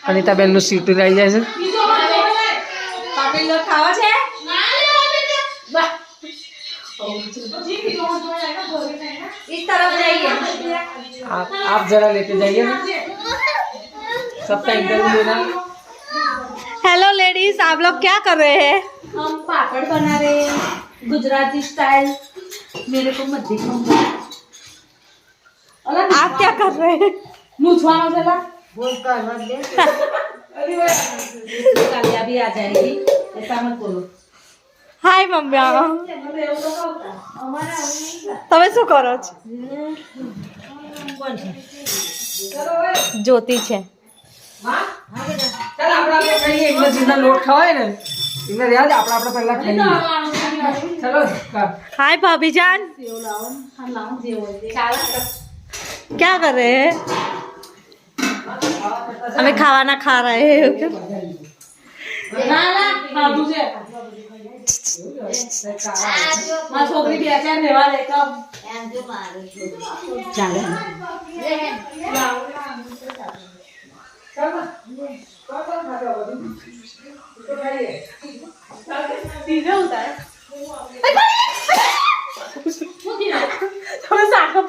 અનિતાબેન નું સીટું રહી જાય છે. ખાવા છે इस तरफ जाइए. आप जरा लेते जाइए ना, सबका इंटरव्यू लेना. हेलो लेडीज, आप लोग क्या कर रहे हैं? हम पापड़ बना रहे हैं गुजराती स्टाइल. मेरे को मत दिखाओ. आप क्या कर रहे हैं? मुझवाना चला बोलता है मत दे. कालिया भी आ जाएगी, ऐसा मत बोलो. हाय मम्मी. તમે શું કરો છો? જ્યોતિ છે. ચાલ આપણે ખાઈએ. એમને જેના લોટ ખવાય ને એમને રહ્યા જ આપણે પહેલા ખાઈએ. ચલો हाय भाभी जान, क्या कर रहे हैं? हमें खाना खा रहे हैं. છોકરી બે ચાર રહેવા દે કમ ચાલે. सीधे होता है.